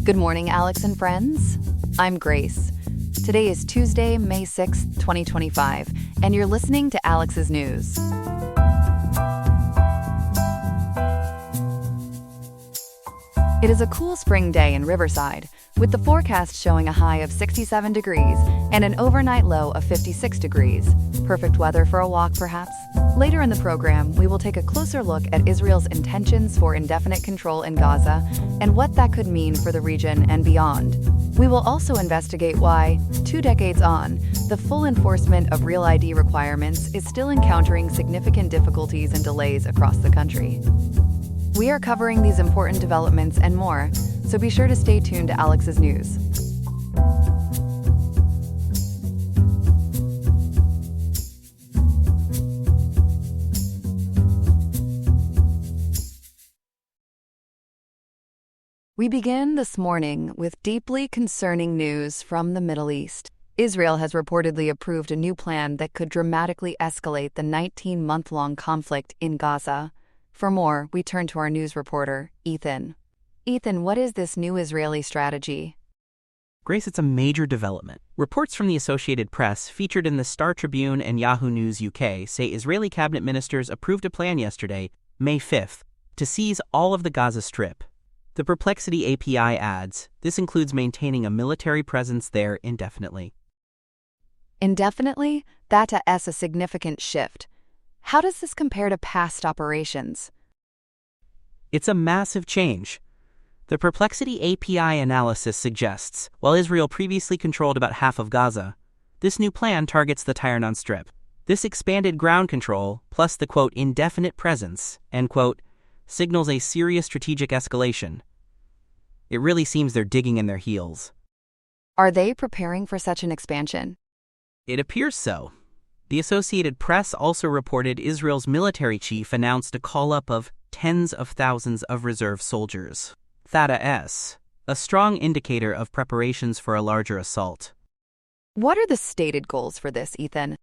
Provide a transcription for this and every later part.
Good morning, Alex and friends. I'm Grace. Today is Tuesday, May 6th, 2025, and you're listening to Alex's News. It is a cool spring day in Riverside, with the forecast showing a high of 67 degrees and an overnight low of 56 degrees. Perfect weather for a walk, perhaps? Later in the program, we will take a closer look at Israel's intentions for indefinite control in Gaza and what that could mean for the region and beyond. We will also investigate why, 2 decades on, the full enforcement of Real ID requirements is still encountering significant difficulties and delays across the country. We are covering these important developments and more, so be sure to stay tuned to Alex's News. We begin this morning with deeply concerning news from the Middle East. Israel has reportedly approved a new plan that could dramatically escalate the 19-month-long conflict in Gaza. For more, we turn to our news reporter, Ethan. Ethan, what is this new Israeli strategy? Grace, it's a major development. Reports from the Associated Press, featured in the Star Tribune and Yahoo News UK, say Israeli cabinet ministers approved a plan yesterday, May 5th, to seize all of the Gaza Strip. The Perplexity API adds, this includes maintaining a military presence there indefinitely. Indefinitely? That's a significant shift. How does this compare to past operations? It's a massive change. The Perplexity API analysis suggests, while Israel previously controlled about half of Gaza, this new plan targets the Tyre Strip. This expanded ground control, plus the quote, indefinite presence, end quote, signals a serious strategic escalation. It really seems they're digging in their heels. Are they preparing for such an expansion? It appears so. The Associated Press also reported Israel's military chief announced a call-up of tens of thousands of reserve soldiers. Theta-S, a strong indicator of preparations for a larger assault. What are the stated goals for this, Ethan?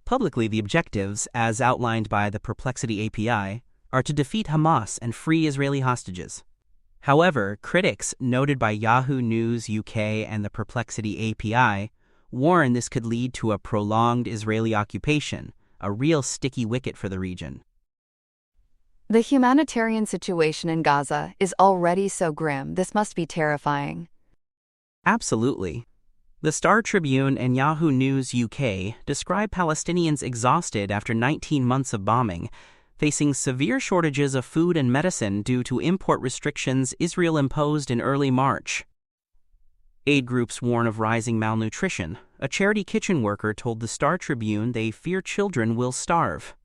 Publicly, the objectives, as outlined by the Perplexity API, are to defeat Hamas and free Israeli hostages. However, critics, noted by Yahoo News UK and the Perplexity API, warn this could lead to a prolonged Israeli occupation, a real sticky wicket for the region. The humanitarian situation in Gaza is already so grim, this must be terrifying. Absolutely. The Star Tribune and Yahoo News UK describe Palestinians exhausted after 19 months of bombing, facing severe shortages of food and medicine due to import restrictions Israel imposed in early March. Aid groups warn of rising malnutrition. A charity kitchen worker told the Star Tribune they fear children will starve.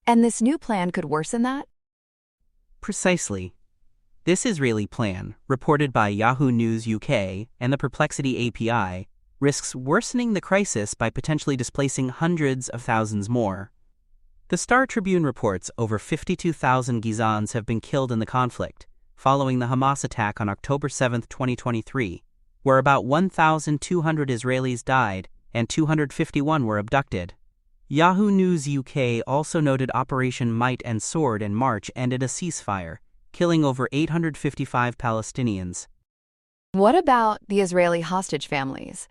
And this new plan could worsen that? Precisely. This Israeli plan, reported by Yahoo News UK and the Perplexity API, risks worsening the crisis by potentially displacing hundreds of thousands more. The Star Tribune reports over 52,000 Gazans have been killed in the conflict, following the Hamas attack on October 7, 2023, where about 1,200 Israelis died and 251 were abducted. Yahoo News UK also noted Operation Might and Sword in March ended a ceasefire, killing over 855 Palestinians. What about the Israeli hostage families?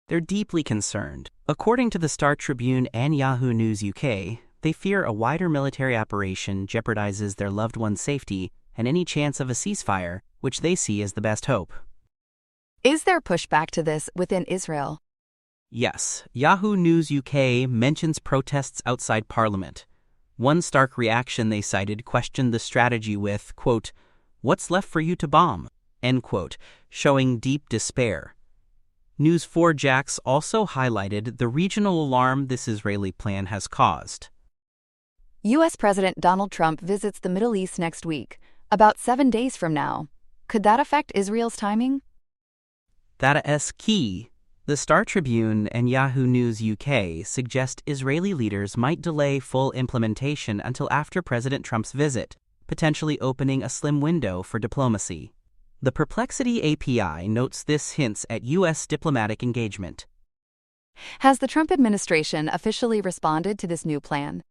They're deeply concerned. According to the Star Tribune and Yahoo News UK, they fear a wider military operation jeopardizes their loved ones' safety and any chance of a ceasefire, which they see as the best hope. Is there pushback to this within Israel? Yes, Yahoo News UK mentions protests outside Parliament. One stark reaction they cited questioned the strategy with, quote, "What's left for you to bomb?" end quote, showing deep despair. News 4 Jax also highlighted the regional alarm this Israeli plan has caused. U.S. President Donald Trump visits the Middle East next week, about 7 days from now. Could that affect Israel's timing? Theta-S key. The Star Tribune and Yahoo News UK suggest Israeli leaders might delay full implementation until after President Trump's visit, potentially opening a slim window for diplomacy. The Perplexity API notes this hints at U.S. diplomatic engagement. Has the Trump administration officially responded to this new plan?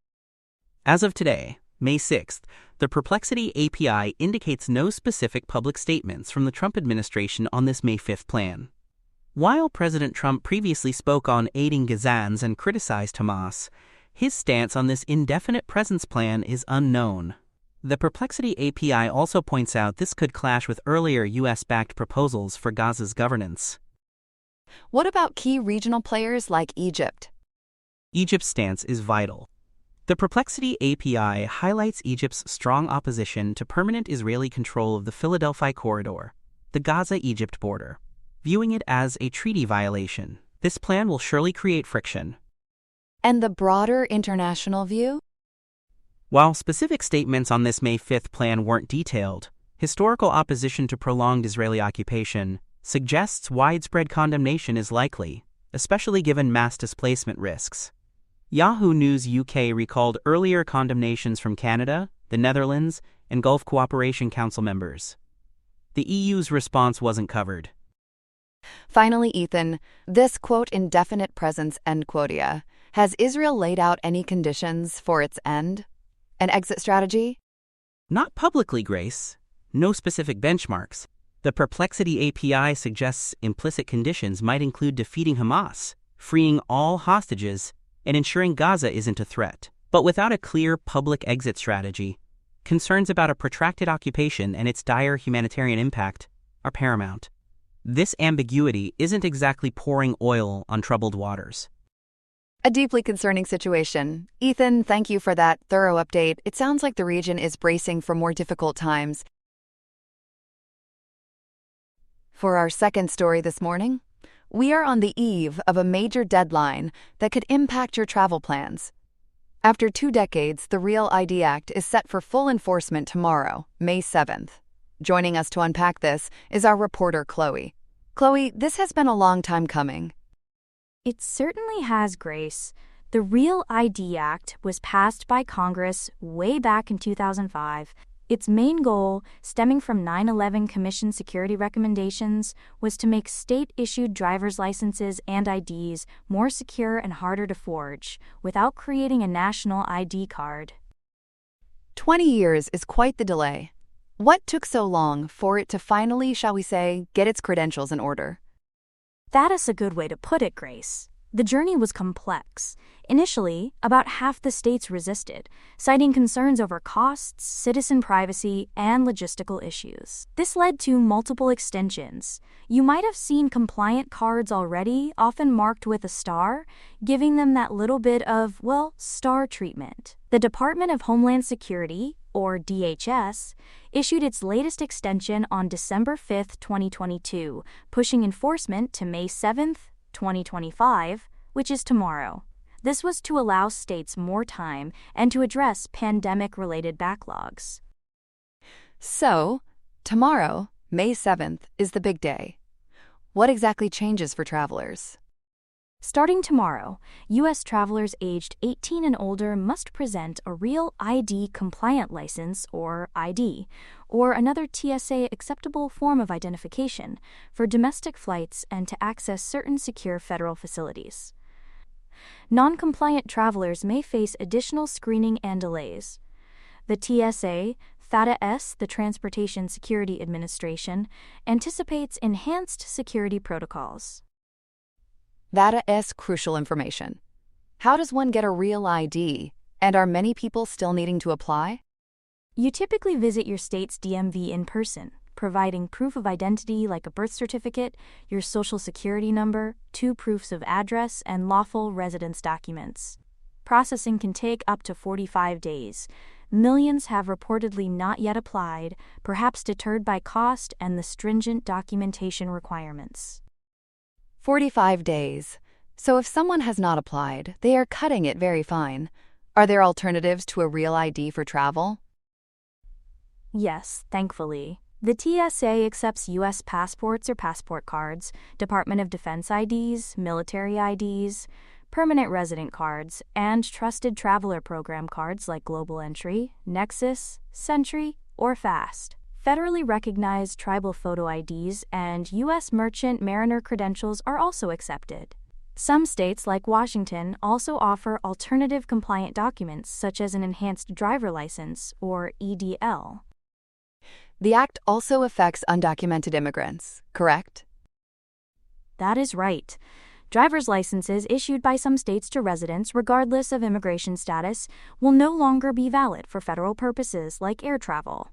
As of today, May 6th, the Perplexity API indicates no specific public statements from the Trump administration on this May 5th plan. While President Trump previously spoke on aiding Gazans and criticized Hamas, his stance on this indefinite presence plan is unknown. The Perplexity API also points out this could clash with earlier U.S.-backed proposals for Gaza's governance. What about key regional players like Egypt? Egypt's stance is vital. The Perplexity API highlights Egypt's strong opposition to permanent Israeli control of the Philadelphia corridor, the Gaza-Egypt border, viewing it as a treaty violation. This plan will surely create friction. And the broader international view? While specific statements on this May 5th plan weren't detailed, historical opposition to prolonged Israeli occupation suggests widespread condemnation is likely, especially given mass displacement risks. Yahoo News UK recalled earlier condemnations from Canada, the Netherlands, and Gulf Cooperation Council members. The EU's response wasn't covered. Finally, Ethan, this quote indefinite presence end quote. Has Israel laid out any conditions for its end? An exit strategy? Not publicly, Grace. No specific benchmarks. The Perplexity API suggests implicit conditions might include defeating Hamas, freeing all hostages, and ensuring Gaza isn't a threat. But without a clear public exit strategy, concerns about a protracted occupation and its dire humanitarian impact are paramount. This ambiguity isn't exactly pouring oil on troubled waters. A deeply concerning situation. Ethan, thank you for that thorough update. It sounds like the region is bracing for more difficult times. For our second story this morning, we are on the eve of a major deadline that could impact your travel plans. After 2 decades, the Real ID Act is set for full enforcement tomorrow, May 7th. Joining us to unpack this is our reporter, Chloe. Chloe, this has been a long time coming. It certainly has, Grace. The Real ID Act was passed by Congress way back in 2005. Its main goal, stemming from 9/11 Commission security recommendations, was to make state-issued driver's licenses and IDs more secure and harder to forge, without creating a national ID card. 20 years is quite the delay. What took so long for it to finally, shall we say, get its credentials in order? That is a good way to put it, Grace. The journey was complex. Initially, about half the states resisted, citing concerns over costs, citizen privacy, and logistical issues. This led to multiple extensions. You might have seen compliant cards already, often marked with a star, giving them that little bit of, star treatment. The Department of Homeland Security, or DHS, issued its latest extension on December 5, 2022, pushing enforcement to May 7, 2025, which is tomorrow. This was to allow states more time and to address pandemic-related backlogs. So, tomorrow, May 7th, is the big day. What exactly changes for travelers? Starting tomorrow, U.S. travelers aged 18 and older must present a Real ID compliant license, or ID, or another TSA acceptable form of identification for domestic flights and to access certain secure federal facilities. Non-compliant travelers may face additional screening and delays. The TSA, THATA-S, the Transportation Security Administration, anticipates enhanced security protocols. THATA-S crucial information. How does one get a Real ID, and are many people still needing to apply? You typically visit your state's DMV in person, providing proof of identity like a birth certificate, your social security number, 2 proofs of address, and lawful residence documents. Processing can take up to 45 days. Millions have reportedly not yet applied, perhaps deterred by cost and the stringent documentation requirements. 45 days. So if someone has not applied, they are cutting it very fine. Are there alternatives to a Real ID for travel? Yes, thankfully. The TSA accepts U.S. passports or passport cards, Department of Defense IDs, military IDs, permanent resident cards, and trusted traveler program cards like Global Entry, Nexus, Sentry, or FAST. Federally recognized tribal photo IDs and U.S. merchant mariner credentials are also accepted. Some states, like Washington, also offer alternative compliant documents such as an enhanced driver license, or EDL. The act also affects undocumented immigrants, correct? That is right. Driver's licenses issued by some states to residents, regardless of immigration status, will no longer be valid for federal purposes like air travel.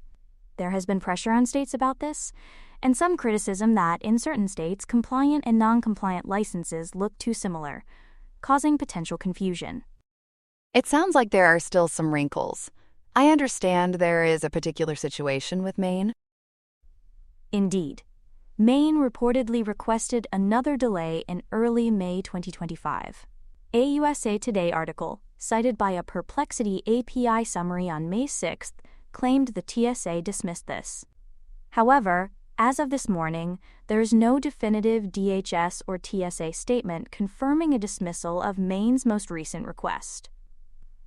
There has been pressure on states about this, and some criticism that, in certain states, compliant and non-compliant licenses look too similar, causing potential confusion. It sounds like there are still some wrinkles. I understand there is a particular situation with Maine. Indeed. Maine reportedly requested another delay in early May 2025. A USA Today article, cited by a Perplexity API summary on May 6, claimed the TSA dismissed this. However, as of this morning, there is no definitive DHS or TSA statement confirming a dismissal of Maine's most recent request.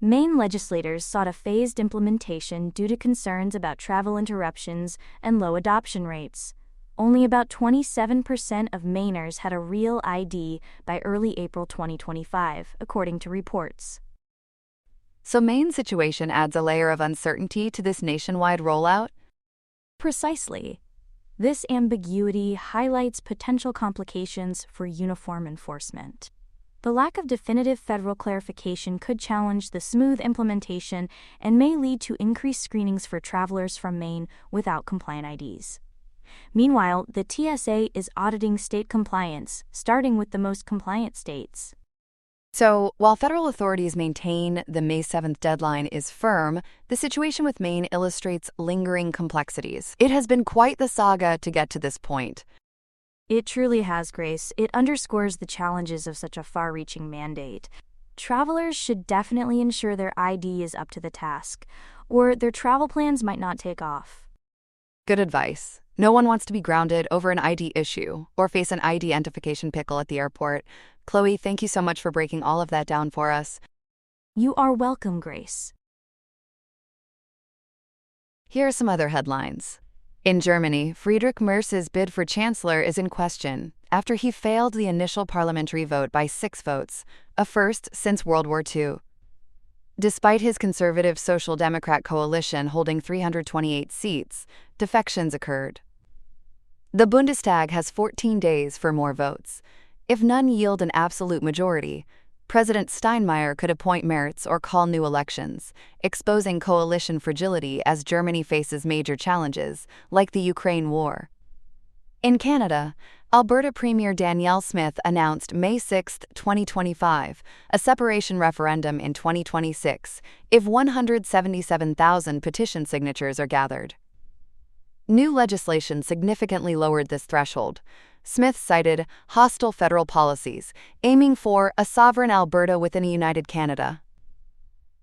Maine legislators sought a phased implementation due to concerns about travel interruptions and low adoption rates. Only about 27% of Mainers had a real ID by early April 2025, according to reports. So Maine's situation adds a layer of uncertainty to this nationwide rollout? Precisely. This ambiguity highlights potential complications for uniform enforcement. The lack of definitive federal clarification could challenge the smooth implementation and may lead to increased screenings for travelers from Maine without compliant IDs. Meanwhile, the TSA is auditing state compliance, starting with the most compliant states. So, while federal authorities maintain the May 7th deadline is firm, the situation with Maine illustrates lingering complexities. It has been quite the saga to get to this point. It truly has, Grace. It underscores the challenges of such a far-reaching mandate. Travelers should definitely ensure their ID is up to the task, or their travel plans might not take off. Good advice. No one wants to be grounded over an ID issue or face an identification pickle at the airport. Chloe, thank you so much for breaking all of that down for us. You are welcome, Grace. Here are some other headlines. In Germany, Friedrich Merz's bid for chancellor is in question after he failed the initial parliamentary vote by 6 votes, a first since World War II. Despite his conservative Social Democrat coalition holding 328 seats, defections occurred. The Bundestag has 14 days for more votes. If none yield an absolute majority, President Steinmeier could appoint Merz or call new elections, exposing coalition fragility as Germany faces major challenges, like the Ukraine war. In Canada, Alberta Premier Danielle Smith announced May 6, 2025, a separation referendum in 2026 if 177,000 petition signatures are gathered. New legislation significantly lowered this threshold. Smith cited hostile federal policies, aiming for a sovereign Alberta within a united Canada.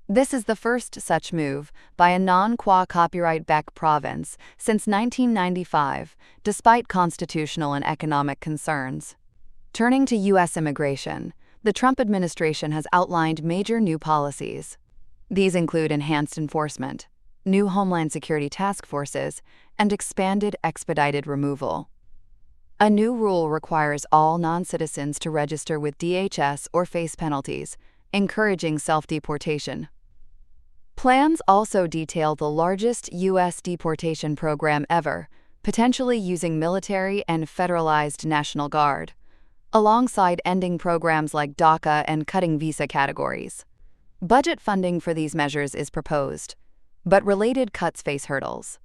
This is the first such move by a non-qua copyright Quebec province since 1995, despite constitutional and economic concerns. Turning to U.S. immigration, the Trump administration has outlined major new policies. These include enhanced enforcement, new Homeland Security task forces, and expanded expedited removal. A new rule requires all non-citizens to register with DHS or face penalties, encouraging self-deportation. Plans also detail the largest U.S. deportation program ever, potentially using military and federalized National Guard, alongside ending programs like DACA and cutting visa categories. Budget funding for these measures is proposed, but related cuts face hurdles.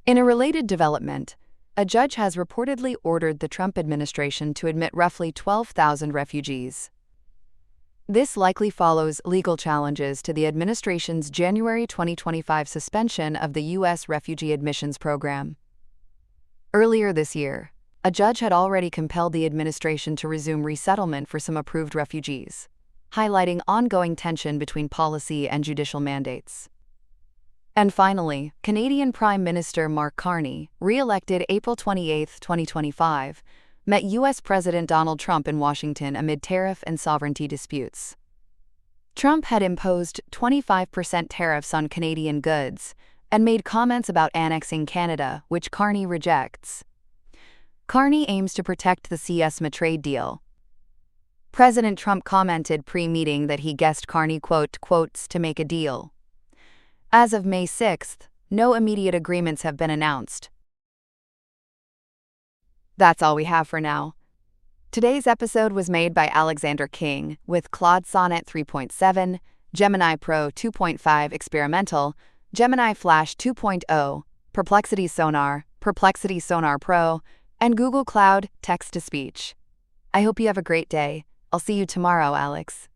In a related development, a judge has reportedly ordered the Trump administration to admit roughly 12,000 refugees. This likely follows legal challenges to the administration's January 2025 suspension of the U.S. refugee admissions program. Earlier this year, a judge had already compelled the administration to resume resettlement for some approved refugees, highlighting ongoing tension between policy and judicial mandates. And finally, Canadian Prime Minister Mark Carney, re-elected April 28, 2025, met U.S. President Donald Trump in Washington amid tariff and sovereignty disputes. Trump had imposed 25% tariffs on Canadian goods and made comments about annexing Canada, which Carney rejects. Carney aims to protect the CSMA trade deal. President Trump commented pre-meeting that he guessed Carney quotes to make a deal. As of May 6th, no immediate agreements have been announced. That's all we have for now. Today's episode was made by Alexander King with Claude Sonnet 3.7, Gemini Pro 2.5 Experimental, Gemini Flash 2.0, Perplexity Sonar Pro, and Google Cloud Text-to-Speech. I hope you have a great day. I'll see you tomorrow, Alex.